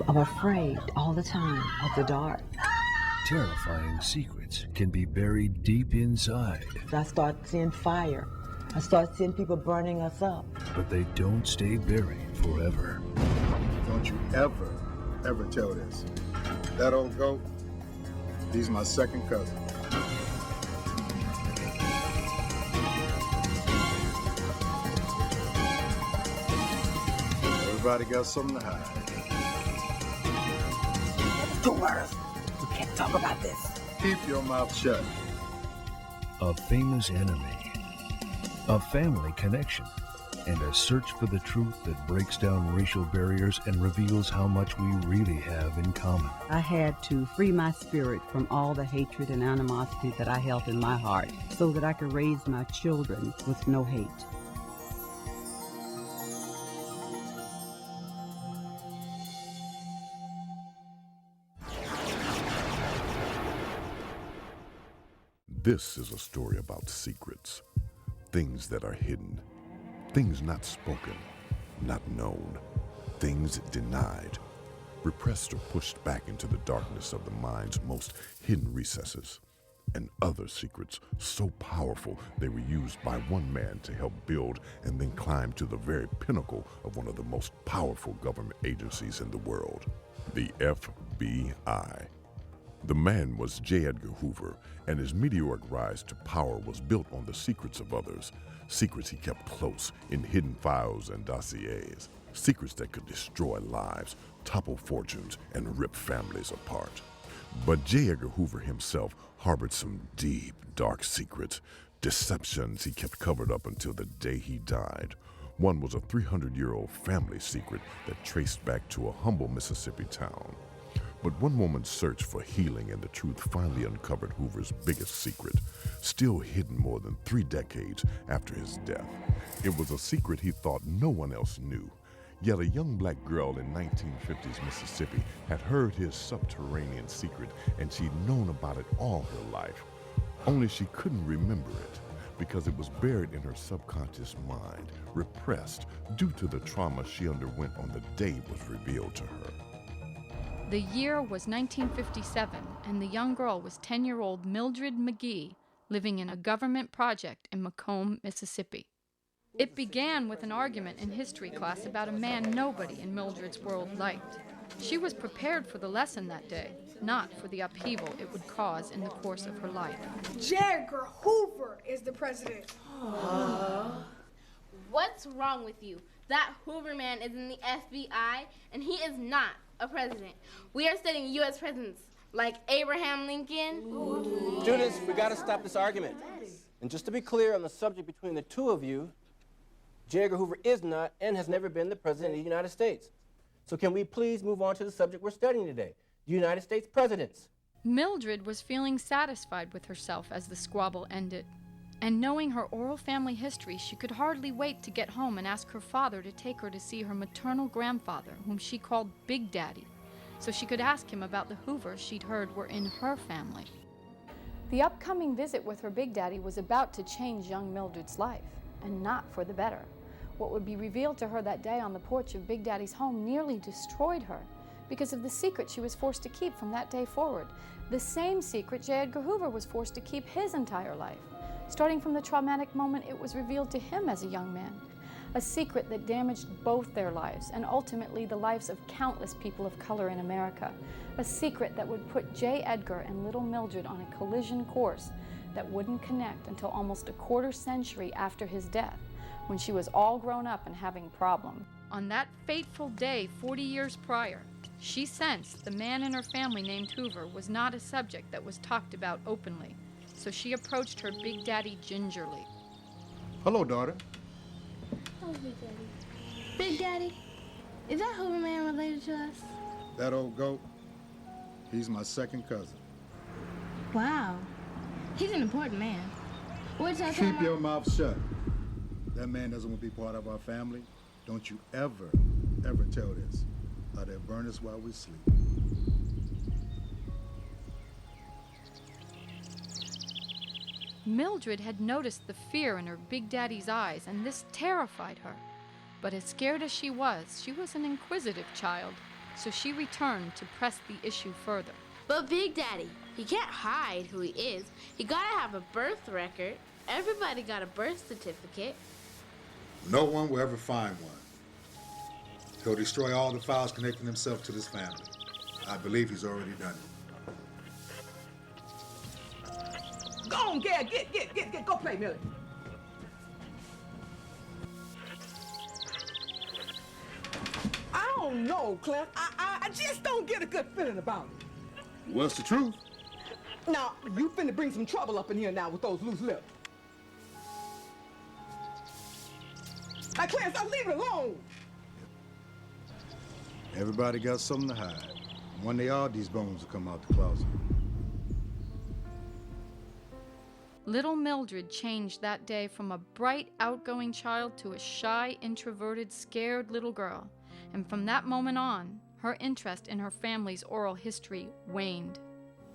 I'm afraid all the time of the dark. Terrifying secrets can be buried deep inside. I start seeing fire. I start seeing people burning us up. But they don't stay buried forever. Don't you ever tell this. That old goat, he's my second cousin. Everybody got something to hide. Two words. We can't talk about this. Keep your mouth shut. A famous enemy, a family connection, and a search for the truth that breaks down racial barriers and reveals how much we really have in common. I had to free my spirit from all the hatred and animosity that I held in my heart so that I could raise my children with no hate. This is a story about secrets, things that are hidden, things not spoken, not known, things denied, repressed or pushed back into the darkness of the mind's most hidden recesses, and other secrets so powerful they were used by one man to help build and then climb to the very pinnacle of one of the most powerful government agencies in the world, the F.B.I. The man was J.Edgar Hoover, and his meteoric rise to power was built on the secrets of others, secrets he kept close in hidden files and dossiers, secrets that could destroy lives, topple fortunes, and rip families apart. But J. Edgar Hoover himself harbored some deep, dark secrets, deceptions he kept covered up until the day he died. One was a 300-year-old family secret that traced back to a humble Mississippi town. But one woman's search for healing and the truth finally uncovered Hoover's biggest secret, still hidden more than 3 decades after his death. It was a secret he thought no one else knew. Yet a young black girl in 1950s Mississippi had heard his subterranean secret, and she'd known about it all her life. Only she couldn't remember it because it was buried in her subconscious mind, repressed due to the trauma she underwent on the day it was revealed to her. The year was 1957, and the young girl was 10-year-old Mildred McGee, living in a government project in Macomb, Mississippi. It began with an argument in history class about a man nobody in Mildred's world liked. She was prepared for the lesson that day, not for the upheaval it would cause in the course of her life. J.Edgar Hoover is the president. What's wrong with you? That Hoover man is in the F.B.I, and he is not a president. We are studying U.S. presidents like Abraham Lincoln. Students, we got to stop this argument. And just to be clear on the subject between the two of you, J. Edgar Hoover is not and has never been the president of the United States. So can we please move on to the subject we're studying today, the United States presidents? Mildred was feeling satisfied with herself as the squabble ended. And knowing her oral family history, she could hardly wait to get home and ask her father to take her to see her maternal grandfather, whom she called Big Daddy, so she could ask him about the Hoovers she'd heard were in her family. The upcoming visit with her Big Daddy was about to change young Mildred's life, and not for the better. What would be revealed to her that day on the porch of Big Daddy's home nearly destroyed her because of the secret she was forced to keep from that day forward, the same secret J. Edgar Hoover was forced to keep his entire life. Starting from the traumatic moment it was revealed to him as a young man, a secret that damaged both their lives and ultimately the lives of countless people of color in America, a secret that would put J. Edgar and little Mildred on a collision course that wouldn't connect until almost a quarter century after his death, when she was all grown up and having problems. On that fateful day 40 years prior, she sensed the man in her family named Hoover was not a subject that was talked about openly. So she approached her Big Daddy gingerly. Hello, daughter. Oh, Big Daddy. Big Daddy, is that Hoover man related to us? That old goat, he's my second cousin. Wow. He's an important man. What's that? Keep your mouth shut. That man doesn't want to be part of our family. Don't you ever tell this, or they'll burn us while we sleep. Mildred had noticed the fear in her Big Daddy's eyes, and this terrified her. But as scared as she was an inquisitive child. so she returned to press the issue further. But Big Daddy, he can't hide who he is. He gotta have a birth record. Everybody got a birth certificate. No one will ever find one. He'll destroy all the files connecting himself to this family. I believe he's already done it. Go on, Gad, get, go play, Millie. I don't know, Clint. I just don't get a good feeling about it. What's the truth? Now, you finna bring some trouble up in here now with those loose lips. Now, Clint, stop, leave it alone. Everybody got something to hide. One day all these bones will come out the closet. Little Mildred changed that day from a bright, outgoing child to a shy, introverted, scared little girl. And from that moment on, her interest in her family's oral history waned.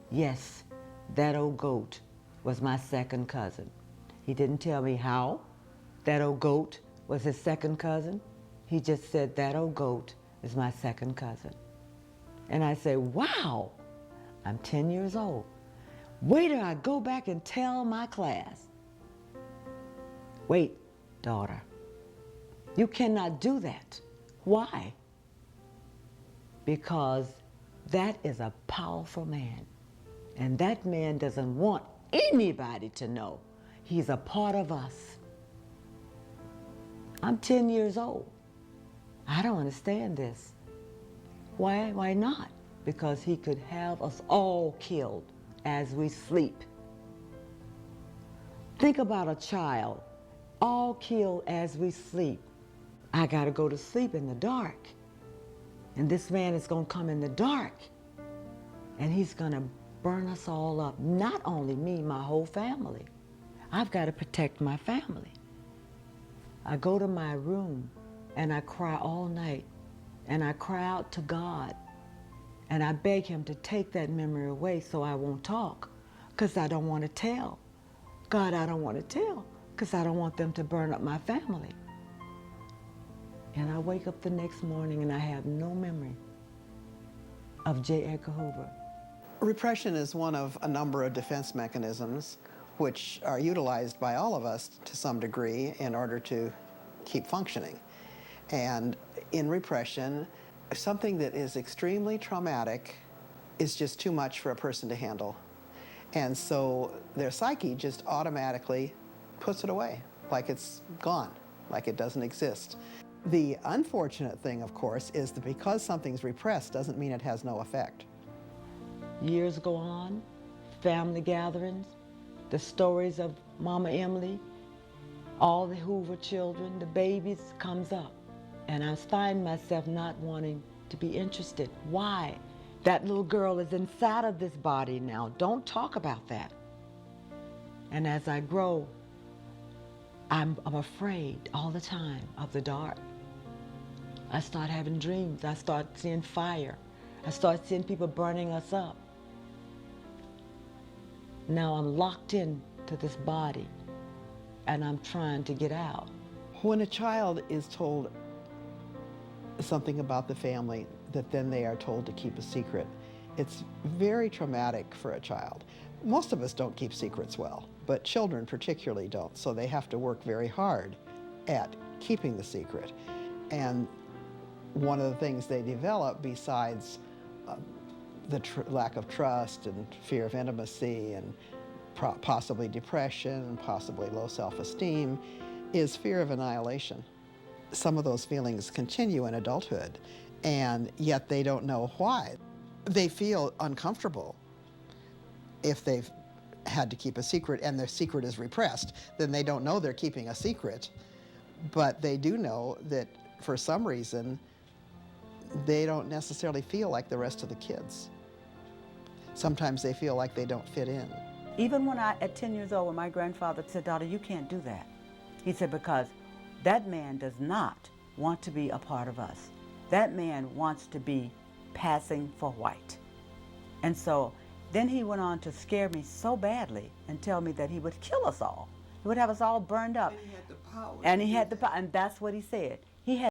Yes, that old goat was my second cousin. He didn't tell me how that old goat was his second cousin. He just said that old goat is my second cousin. And I say, wow, I'm 10 years old. Wait till I go back and tell my class. Wait, daughter, you cannot do that. Why? Because that is a powerful man. And that man doesn't want anybody to know he's a part of us. I'm 10 years old. I don't understand this. Why not? Because he could have us all killed as we sleep. Think about a child, all killed as we sleep. I gotta go to sleep in the dark. And this man is gonna come in the dark. And he's gonna burn us all up. Not only me, my whole family. I've gotta protect my family. I go to my room and I cry all night. And I cry out to God. And I beg him to take that memory away so I won't talk, because I don't want to tell. God, I don't want to tell, because I don't want them to burn up my family. And I wake up the next morning and I have no memory of J.Edgar Hoover. Repression is one of a number of defense mechanisms which are utilized by all of us to some degree in order to keep functioning. And in repression, something that is extremely traumatic is just too much for a person to handle. And so their psyche just automatically puts it away, like it's gone, like it doesn't exist. The unfortunate thing, of course, is that because something's repressed doesn't mean it has no effect. Years go on, family gatherings, the stories of Mama Emily, all the Hoover children, the babies comes up. And I find myself not wanting to be interested. Why? That little girl is inside of this body now. Don't talk about that. And as I grow, I'm afraid all the time of the dark. I start having dreams. I start seeing fire. I start seeing people burning us up. Now I'm locked into this body, and I'm trying to get out. When a child is told something about the family that then they are told to keep a secret, it's very traumatic for a child. Most of us don't keep secrets well, but children particularly don't, so they have to work very hard at keeping the secret. And one of the things they develop, besides the lack of trust and fear of intimacy and possibly depression and possibly low self-esteem, is fear of annihilation. Some of those feelings continue in adulthood, and yet they don't know why. They feel uncomfortable if they've had to keep a secret and their secret is repressed. Then they don't know they're keeping a secret, but they do know that for some reason they don't necessarily feel like the rest of the kids. Sometimes they feel like they don't fit in. Even when at 10 years old, when my grandfather said, "Daughter, you can't do that." He said, because that man does not want to be a part of us. That man wants to be passing for white. And so then he went on to scare me so badly and tell me that he would kill us all. He would have us all burned up. And he had the power. And he had the power, and that's what he said. He had